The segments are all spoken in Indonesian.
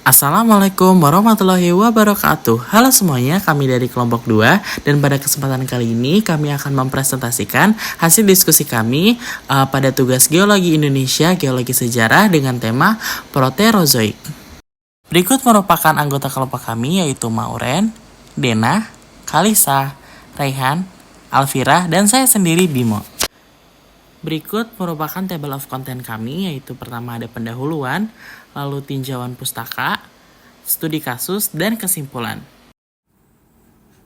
Assalamualaikum warahmatullahi wabarakatuh. Halo semuanya, kami dari kelompok 2 dan pada kesempatan kali ini kami akan mempresentasikan hasil diskusi kami pada tugas Geologi Indonesia, Geologi Sejarah dengan tema Proterozoik. Berikut merupakan anggota kelompok kami yaitu Mauren, Dena, Kalisa, Raihan, Alvira, dan saya sendiri Bimo. Berikut merupakan table of content kami, yaitu pertama ada pendahuluan, lalu tinjauan pustaka, studi kasus, dan kesimpulan.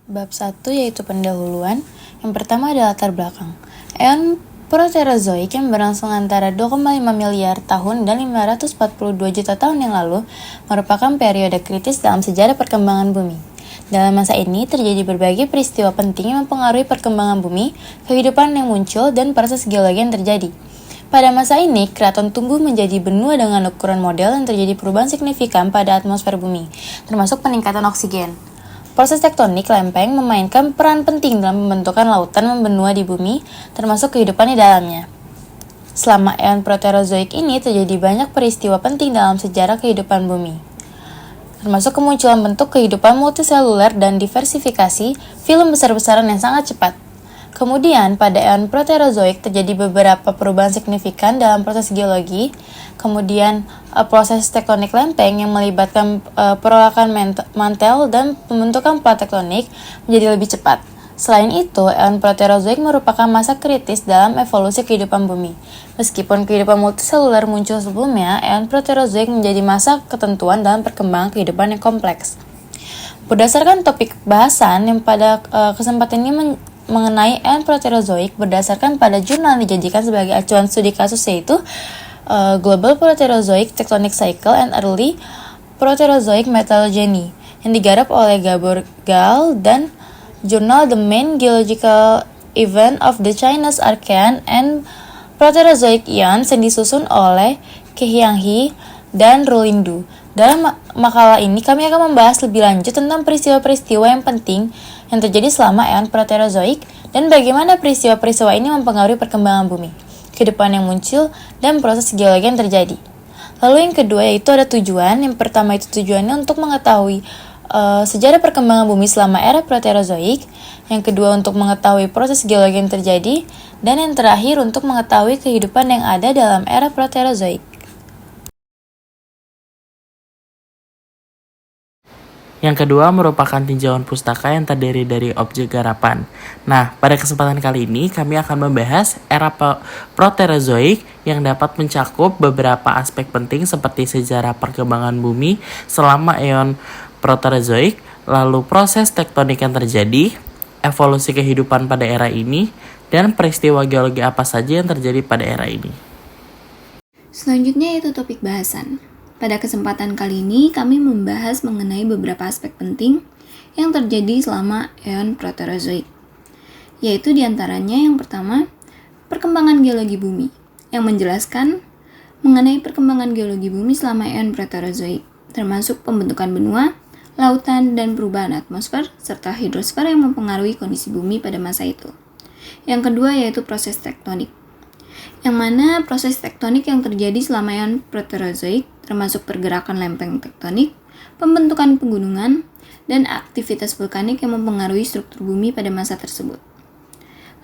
Bab 1 yaitu pendahuluan. Yang pertama adalah latar belakang. Eon Proterozoik yang berlangsung antara 2,5 miliar tahun dan 542 juta tahun yang lalu merupakan periode kritis dalam sejarah perkembangan bumi. Dalam masa ini terjadi berbagai peristiwa penting yang mempengaruhi perkembangan bumi, kehidupan yang muncul, dan proses geologi yang terjadi. Pada masa ini, keraton tumbuh menjadi benua dengan ukuran model dan terjadi perubahan signifikan pada atmosfer bumi, termasuk peningkatan oksigen. Proses tektonik lempeng memainkan peran penting dalam pembentukan lautan benua di bumi, termasuk kehidupan di dalamnya. Selama eon Proterozoik ini terjadi banyak peristiwa penting dalam sejarah kehidupan bumi, termasuk kemunculan bentuk kehidupan multiseluler dan diversifikasi film besar-besaran yang sangat cepat. Kemudian, pada eon Proterozoik terjadi beberapa perubahan signifikan dalam proses geologi. Kemudian, proses tektonik lempeng yang melibatkan perolakan mantel dan pembentukan plat tektonik menjadi lebih cepat. Selain itu, eon Proterozoik merupakan masa kritis dalam evolusi kehidupan bumi. Meskipun kehidupan multiseluler muncul sebelumnya, eon Proterozoik menjadi masa ketentuan dalam perkembangan kehidupan yang kompleks. Berdasarkan topik bahasan yang pada kesempatan ini mengenai eon Proterozoik berdasarkan pada jurnal yang dijadikan sebagai acuan studi kasus yaitu Global Proterozoic Tectonic Cycle and Early Proterozoic Metallogeny yang digarap oleh Gabor Gal dan jurnal The Main Geological Event of the Chinese Archean and Proterozoic Eons yang disusun oleh Kehyang Hee dan Rulindu. Dalam makalah ini kami akan membahas lebih lanjut tentang peristiwa-peristiwa yang penting yang terjadi selama eon Proterozoik dan bagaimana peristiwa-peristiwa ini mempengaruhi perkembangan bumi, kehidupan yang muncul, dan proses geologi yang terjadi. Lalu yang kedua yaitu ada tujuan. Yang pertama itu tujuannya untuk mengetahui sejarah perkembangan bumi selama era Proterozoik, yang kedua untuk mengetahui proses geologi yang terjadi, dan yang terakhir untuk mengetahui kehidupan yang ada dalam era Proterozoik. Yang kedua merupakan tinjauan pustaka yang terdiri dari objek garapan. Nah, pada kesempatan kali ini kami akan membahas era Proterozoik yang dapat mencakup beberapa aspek penting seperti sejarah perkembangan bumi selama eon Proterozoik, lalu proses tektonik yang terjadi, evolusi kehidupan pada era ini, dan peristiwa geologi apa saja yang terjadi pada era ini. Selanjutnya yaitu topik bahasan. Pada kesempatan kali ini kami membahas mengenai beberapa aspek penting yang terjadi selama eon Proterozoik, yaitu diantaranya yang pertama, perkembangan geologi bumi, yang menjelaskan mengenai perkembangan geologi bumi selama eon Proterozoik, termasuk pembentukan benua, lautan, dan perubahan atmosfer, serta hidrosfer yang mempengaruhi kondisi bumi pada masa itu. Yang kedua yaitu proses tektonik, yang mana proses tektonik yang terjadi selama eon Proterozoik termasuk pergerakan lempeng tektonik, pembentukan pegunungan, dan aktivitas vulkanik yang mempengaruhi struktur bumi pada masa tersebut.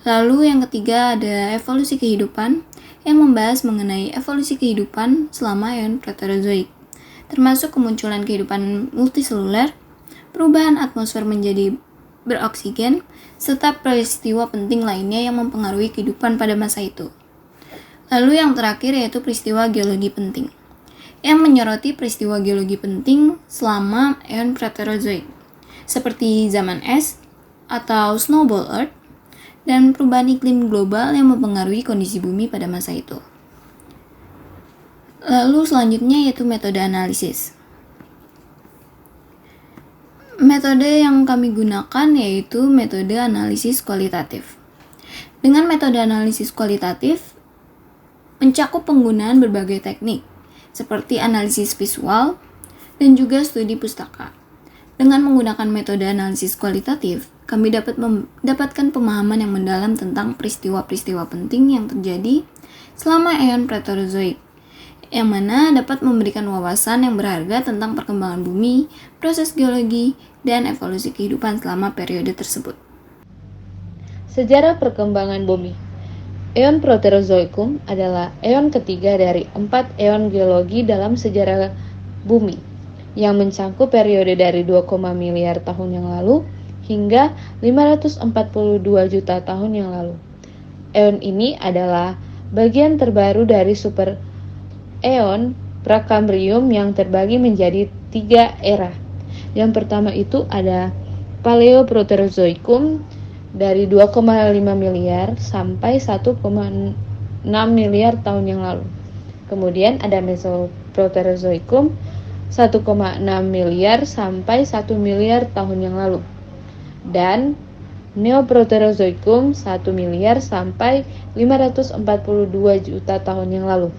Lalu yang ketiga ada evolusi kehidupan yang membahas mengenai evolusi kehidupan selama eon Proterozoik, termasuk kemunculan kehidupan multiseluler, perubahan atmosfer menjadi beroksigen, serta peristiwa penting lainnya yang mempengaruhi kehidupan pada masa itu. Lalu yang terakhir yaitu peristiwa geologi penting, yang menyoroti peristiwa geologi penting selama eon Proterozoik, seperti zaman es atau snowball earth, dan perubahan iklim global yang mempengaruhi kondisi bumi pada masa itu. Lalu selanjutnya yaitu metode analisis. Metode yang kami gunakan yaitu metode analisis kualitatif. Dengan metode analisis kualitatif, mencakup penggunaan berbagai teknik, seperti analisis visual dan juga studi pustaka. Dengan menggunakan metode analisis kualitatif, kami dapat mendapatkan pemahaman yang mendalam tentang peristiwa-peristiwa penting yang terjadi selama eon Proterozoik, yang mana dapat memberikan wawasan yang berharga tentang perkembangan bumi, proses geologi, dan evolusi kehidupan selama periode tersebut. Sejarah perkembangan bumi. Eon Proterozoikum adalah eon ketiga dari 4 eon geologi dalam sejarah bumi, yang mencakup periode dari 2, miliar tahun yang lalu hingga 542 juta tahun yang lalu. Eon ini adalah bagian terbaru dari super eon Prakambrium yang terbagi menjadi 3 era. Yang pertama itu ada Paleoproterozoikum dari 2,5 miliar sampai 1,6 miliar tahun yang lalu. Kemudian ada Mesoproterozoikum 1,6 miliar sampai 1 miliar tahun yang lalu. Dan Neoproterozoikum 1 miliar sampai 542 juta tahun yang lalu.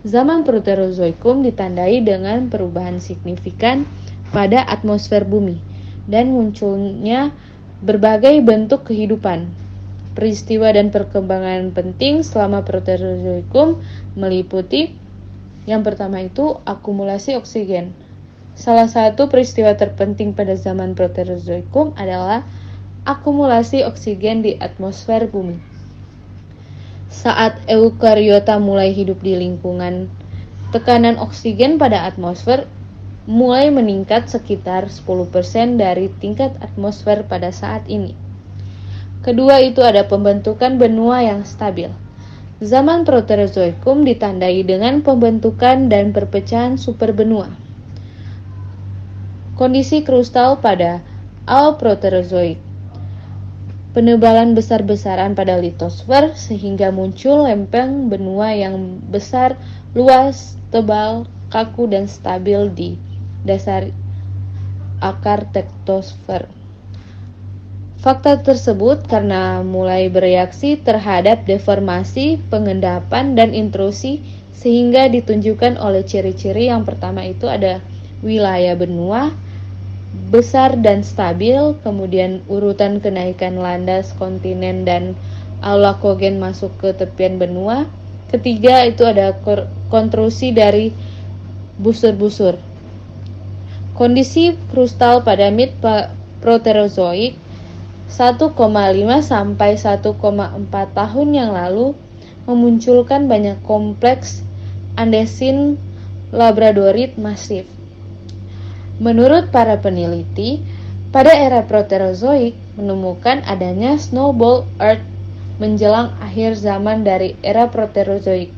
Zaman Proterozoikum ditandai dengan perubahan signifikan pada atmosfer bumi dan munculnya berbagai bentuk kehidupan. Peristiwa dan perkembangan penting selama Proterozoikum meliputi yang pertama itu akumulasi oksigen. Salah satu peristiwa terpenting pada zaman Proterozoikum adalah akumulasi oksigen di atmosfer bumi. Saat eukariota mulai hidup di lingkungan, tekanan oksigen pada atmosfer mulai meningkat sekitar 10% dari tingkat atmosfer pada saat ini. Kedua itu ada pembentukan benua yang stabil. Zaman Proterozoikum ditandai dengan pembentukan dan perpecahan superbenua. Kondisi krustal pada Alproterozoik. Penebalan besar-besaran pada litosfer sehingga muncul lempeng benua yang besar, luas, tebal, kaku, dan stabil di dasar akar tektosfer. Fakta tersebut karena mulai bereaksi terhadap deformasi, pengendapan, dan intrusi sehingga ditunjukkan oleh ciri-ciri yang pertama itu ada wilayah benua besar dan stabil, kemudian urutan kenaikan landas kontinen dan aulakogen masuk ke tepian benua. Ketiga itu ada kontrusi dari busur-busur. Kondisi krustal pada mid Proterozoik 1,5 sampai 1,4 tahun yang lalu memunculkan banyak kompleks andesin labradorit masif. Menurut para peneliti, pada era Proterozoik menemukan adanya snowball Earth menjelang akhir zaman dari era Proterozoik.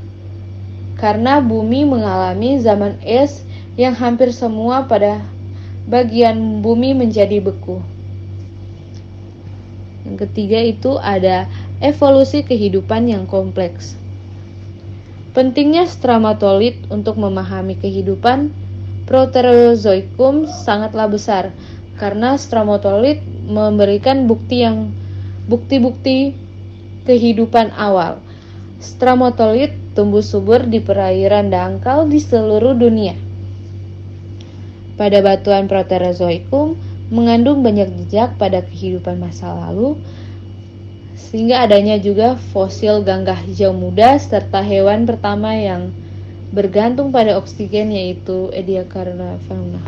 Karena bumi mengalami zaman es yang hampir semua pada bagian bumi menjadi beku. Yang ketiga itu ada evolusi kehidupan yang kompleks. Pentingnya stromatolith untuk memahami kehidupan Proterozoikum sangatlah besar karena stromatolith memberikan bukti-bukti kehidupan awal. Stromatolith tumbuh subur di perairan dangkal di seluruh dunia. Pada batuan Proterozoikum mengandung banyak jejak pada kehidupan masa lalu, sehingga adanya juga fosil gangga hijau muda serta hewan pertama yang bergantung pada oksigen yaitu Ediacara fauna.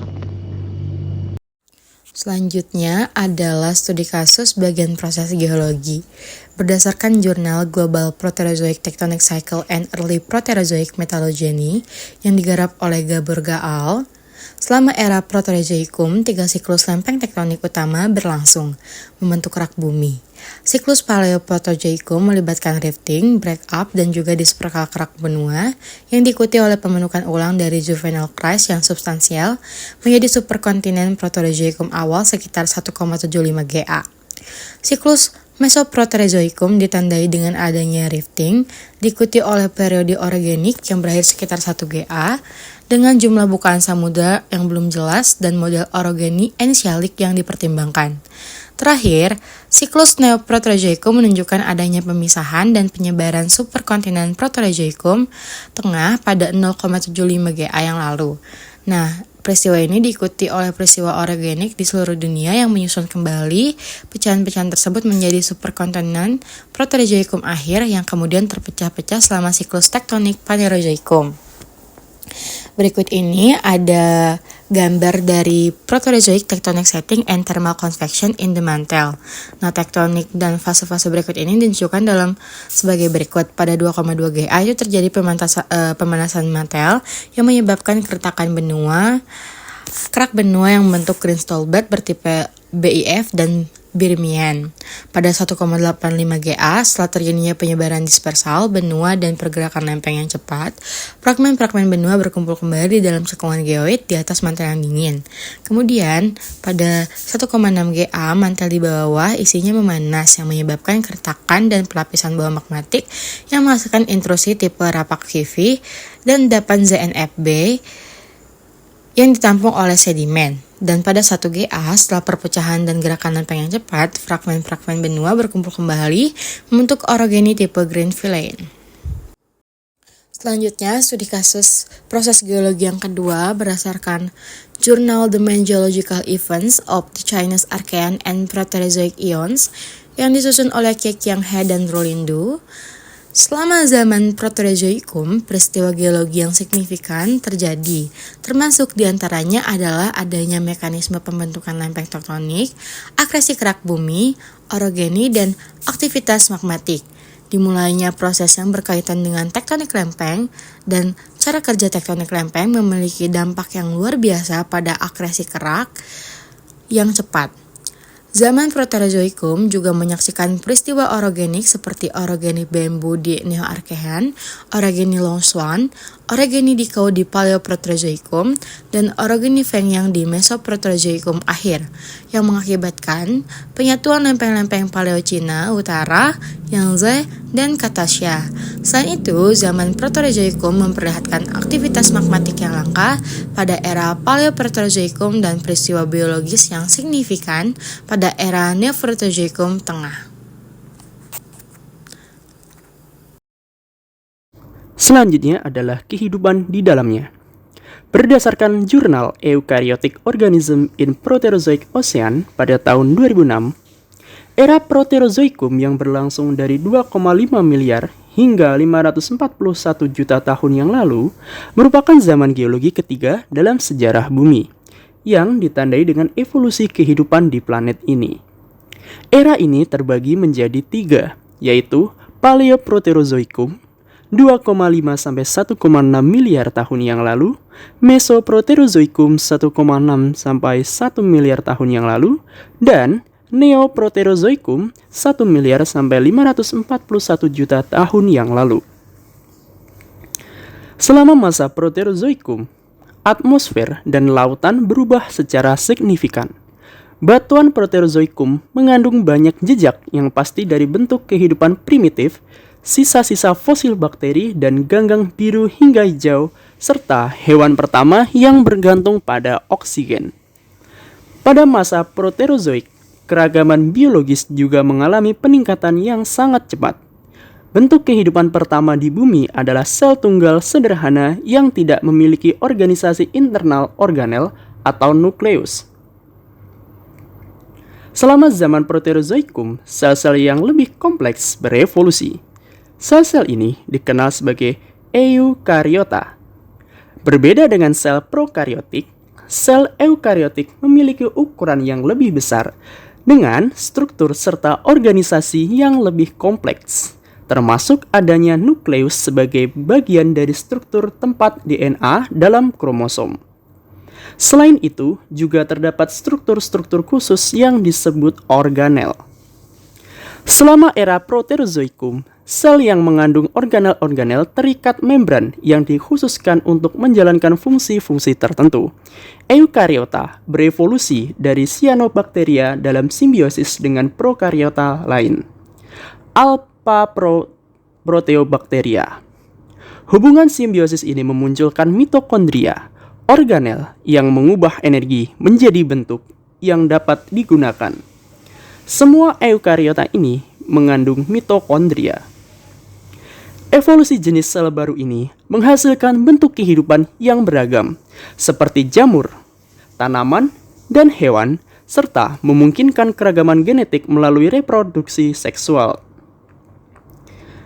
Selanjutnya adalah studi kasus bagian proses geologi. Berdasarkan jurnal Global Proterozoic Tectonic Cycle and Early Proterozoic Metallogeny yang digarap oleh Gabor Gaal, selama era Proterozoikum, 3 siklus lempeng tektonik utama berlangsung, membentuk rak bumi. Siklus Paleoproterozoikum melibatkan rifting, break up, dan juga disperkal kerak benua yang diikuti oleh pembentukan ulang dari juvenile crust yang substansial menjadi superkontinen Proterozoikum awal sekitar 1,75 GA. Siklus Mesoproterozoikum ditandai dengan adanya rifting, diikuti oleh periode orogenik yang berakhir sekitar 1 GA, dengan jumlah bukaan samudra yang belum jelas dan model orogeny ensialik yang dipertimbangkan. Terakhir, siklus Neoproterozoikum menunjukkan adanya pemisahan dan penyebaran superkontinen Proterozoikum tengah pada 0,75 GA yang lalu. Nah, peristiwa ini diikuti oleh peristiwa orogenik di seluruh dunia yang menyusun kembali pecahan-pecahan tersebut menjadi superkontinen Proterozoikum akhir yang kemudian terpecah-pecah selama siklus tektonik Phanerozoikum. Berikut ini ada gambar dari Proterozoic tectonic setting and thermal convection in the mantle. Nah, tektonik dan fase-fase berikut ini ditunjukkan dalam sebagai berikut. Pada 2,2 GA itu terjadi pemanasan mantel yang menyebabkan keretakan benua, kerak benua yang membentuk Greenstolbert bertipe BIF dan Birimian. Pada 1,85 GA, setelah terjadinya penyebaran dispersal, benua, dan pergerakan lempeng yang cepat, fragmen-fragmen benua berkumpul kembali di dalam cekungan geoid di atas mantel yang dingin. Kemudian, pada 1,6 GA, mantel di bawah isinya memanas yang menyebabkan keretakan dan pelapisan bawah magmatik yang menghasilkan intrusi tipe rapak KV dan endapan ZNFB yang ditampung oleh sedimen. Dan pada 1 GA, setelah perpecahan dan gerakan lempeng yang cepat, fragmen-fragmen benua berkumpul kembali membentuk orogeny tipe Green-Villain. Selanjutnya, studi kasus proses geologi yang kedua berdasarkan Journal The Main Geological Events of the Chinese Archean and Proterozoic Eons yang disusun oleh Keqiang He dan Rolindu. Selama zaman Proterozoikum, peristiwa geologi yang signifikan terjadi, termasuk diantaranya adalah adanya mekanisme pembentukan lempeng tektonik, akresi kerak bumi, orogeny, dan aktivitas magmatik. Dimulainya proses yang berkaitan dengan tektonik lempeng, dan cara kerja tektonik lempeng memiliki dampak yang luar biasa pada akresi kerak yang cepat. Zaman Proterozoikum juga menyaksikan peristiwa orogenik seperti orogeny bambu di Neo-Archean, orogeny Long Swan, orogeny Dicao di Paleoproterozoikum, dan orogeny Fengyang di Mesoproterozoikum akhir, yang mengakibatkan penyatuan lempeng-lempeng Paleocina Utara, Yangtze, dan Cretaceous. Selain itu, zaman Proterozoikum memperlihatkan aktivitas magmatik yang langka pada era Paleoproterozoikum dan peristiwa biologis yang signifikan pada era Neoproterozoikum tengah. Selanjutnya adalah kehidupan di dalamnya. Berdasarkan jurnal Eukaryotic Organism in Proterozoic Ocean pada tahun 2006, era Proterozoikum yang berlangsung dari 2,5 miliar hingga 541 juta tahun yang lalu merupakan zaman geologi ketiga dalam sejarah bumi, yang ditandai dengan evolusi kehidupan di planet ini. Era ini terbagi menjadi 3, yaitu Paleoproterozoikum, 2,5 sampai 1,6 miliar tahun yang lalu, Mesoproterozoikum 1,6 sampai 1 miliar tahun yang lalu, dan Neoproterozoikum 1 miliar sampai 541 juta tahun yang lalu. Selama masa Proterozoikum, atmosfer dan lautan berubah secara signifikan. Batuan Proterozoikum mengandung banyak jejak yang pasti dari bentuk kehidupan primitif, sisa-sisa fosil bakteri dan ganggang biru hingga hijau, serta hewan pertama yang bergantung pada oksigen. Pada masa Proterozoik, keragaman biologis juga mengalami peningkatan yang sangat cepat. Bentuk kehidupan pertama di bumi adalah sel tunggal sederhana yang tidak memiliki organisasi internal organel atau nukleus. Selama zaman Proterozoikum, sel-sel yang lebih kompleks berevolusi. Sel-sel ini dikenal sebagai eukariota. Berbeda dengan sel prokariotik, sel eukariotik memiliki ukuran yang lebih besar dengan struktur serta organisasi yang lebih kompleks, termasuk adanya nukleus sebagai bagian dari struktur tempat DNA dalam kromosom. Selain itu, juga terdapat struktur-struktur khusus yang disebut organel. Selama era Proterozoikum, sel yang mengandung organel-organel terikat membran yang dikhususkan untuk menjalankan fungsi-fungsi tertentu. Eukariota berevolusi dari cyanobacteria dalam simbiosis dengan prokariota lain. Alpha Proteobacteria. Hubungan simbiosis ini memunculkan mitokondria, organel yang mengubah energi menjadi bentuk yang dapat digunakan. Semua eukariota ini mengandung mitokondria. Evolusi jenis sel baru ini menghasilkan bentuk kehidupan yang beragam, seperti jamur, tanaman, dan hewan, serta memungkinkan keragaman genetik melalui reproduksi seksual.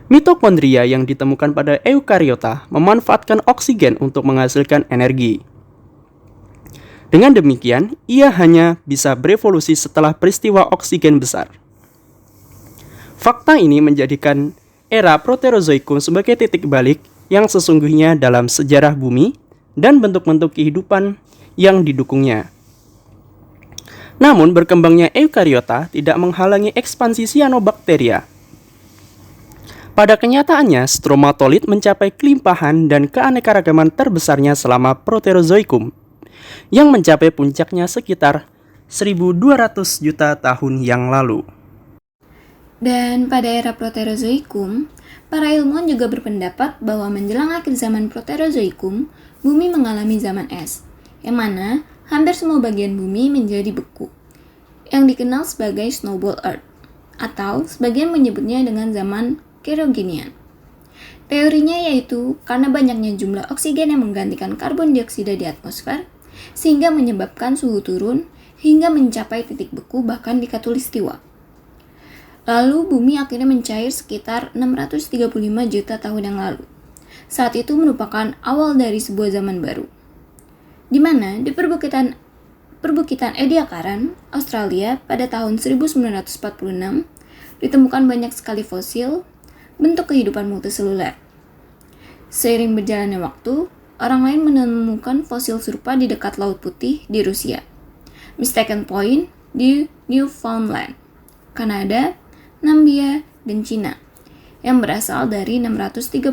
Mitokondria yang ditemukan pada eukariota memanfaatkan oksigen untuk menghasilkan energi. Dengan demikian, ia hanya bisa berevolusi setelah peristiwa oksigen besar. Fakta ini menjadikan era Proterozoikum sebagai titik balik yang sesungguhnya dalam sejarah bumi dan bentuk-bentuk kehidupan yang didukungnya. Namun, berkembangnya eukariota tidak menghalangi ekspansi cyanobacteria. Pada kenyataannya, stromatolith mencapai kelimpahan dan keanekaragaman terbesarnya selama Proterozoikum, yang mencapai puncaknya sekitar 1.200 juta tahun yang lalu. Dan pada era Proterozoikum, para ilmuwan juga berpendapat bahwa menjelang akhir zaman Proterozoikum, bumi mengalami zaman es, yang mana hampir semua bagian bumi menjadi beku, yang dikenal sebagai Snowball Earth, atau sebagian menyebutnya dengan zaman Kerogenyan. Teorinya yaitu karena banyaknya jumlah oksigen yang menggantikan karbon dioksida di atmosfer, sehingga menyebabkan suhu turun hingga mencapai titik beku bahkan di Khatulistiwa. Lalu bumi akhirnya mencair sekitar 635 juta tahun yang lalu. Saat itu merupakan awal dari sebuah zaman baru, di mana di perbukitan Ediacaran, Australia pada tahun 1946 ditemukan banyak sekali fosil bentuk kehidupan multiseluler. Seiring berjalannya waktu, orang lain menemukan fosil serupa di dekat Laut Putih di Rusia, Mistaken Point di Newfoundland, Kanada, Namibia, dan Cina, yang berasal dari 635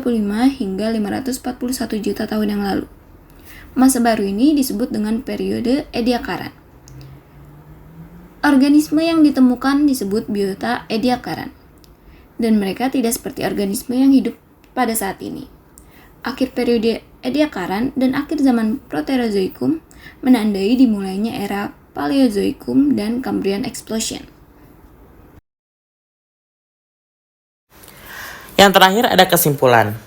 hingga 541 juta tahun yang lalu. Masa baru ini disebut dengan periode Ediacaran. Organisme yang ditemukan disebut biota Ediacaran, dan mereka tidak seperti organisme yang hidup pada saat ini. Akhir periode Ediacaran dan akhir zaman Proterozoikum menandai dimulainya era Paleozoikum dan Cambrian Explosion. Yang terakhir ada kesimpulan.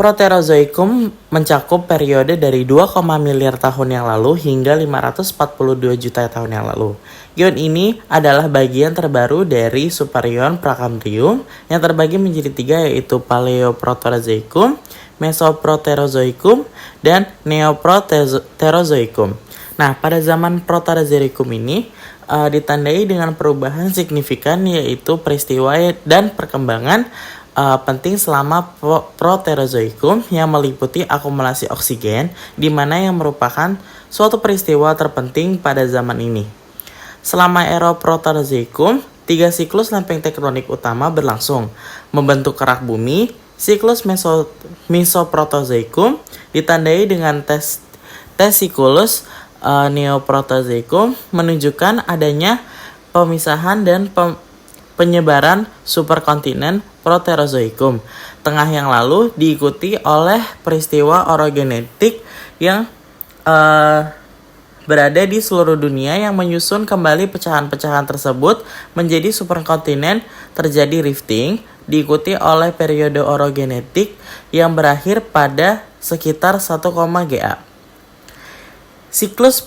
Proterozoikum mencakup periode dari 2, miliar tahun yang lalu hingga 542 juta tahun yang lalu. Ion ini adalah bagian terbaru dari Superion Prakambrium yang terbagi menjadi 3, yaitu Paleoproterozoikum, Mesoproterozoikum, dan Neoproterozoikum. Nah, pada zaman Proterozoikum ini ditandai dengan perubahan signifikan, yaitu peristiwa dan perkembangan penting selama Proterozoikum yang meliputi akumulasi oksigen, di mana yang merupakan suatu peristiwa terpenting pada zaman ini. Selama era Proterozoikum, 3 siklus lempeng tektonik utama berlangsung, membentuk kerak bumi. Siklus Mesoproterozoikum ditandai dengan siklus Neoproterozoikum, menunjukkan adanya pemisahan dan penyebaran superkontinen Proterozoikum tengah yang lalu, diikuti oleh peristiwa orogenetik yang berada di seluruh dunia yang menyusun kembali pecahan-pecahan tersebut menjadi superkontinen. Terjadi rifting, diikuti oleh periode orogenetik yang berakhir pada sekitar 1, Ga. Siklus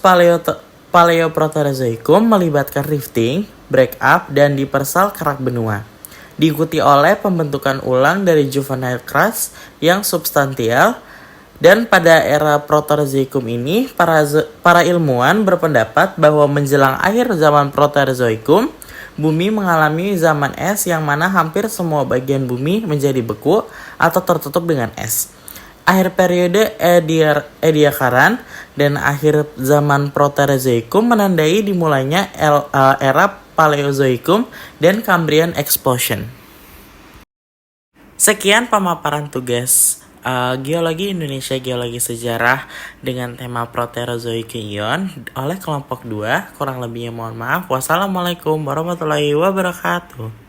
Paleoproterozoikum melibatkan rifting, break up, dan dispersal kerak benua, diikuti oleh pembentukan ulang dari juvenile crust yang substansial. Dan pada era Proterozoikum ini, para ilmuwan berpendapat bahwa menjelang akhir zaman Proterozoikum, bumi mengalami zaman es yang mana hampir semua bagian bumi menjadi beku atau tertutup dengan es. Akhir periode Ediacaran dan akhir zaman Proterozoikum menandai dimulainya era Paleozoikum dan Cambrian Explosion. Sekian pemaparan tugas Geologi Indonesia Geologi Sejarah dengan tema Proterozoic Ion oleh kelompok 2. Kurang lebihnya mohon maaf. Wassalamualaikum warahmatullahi wabarakatuh.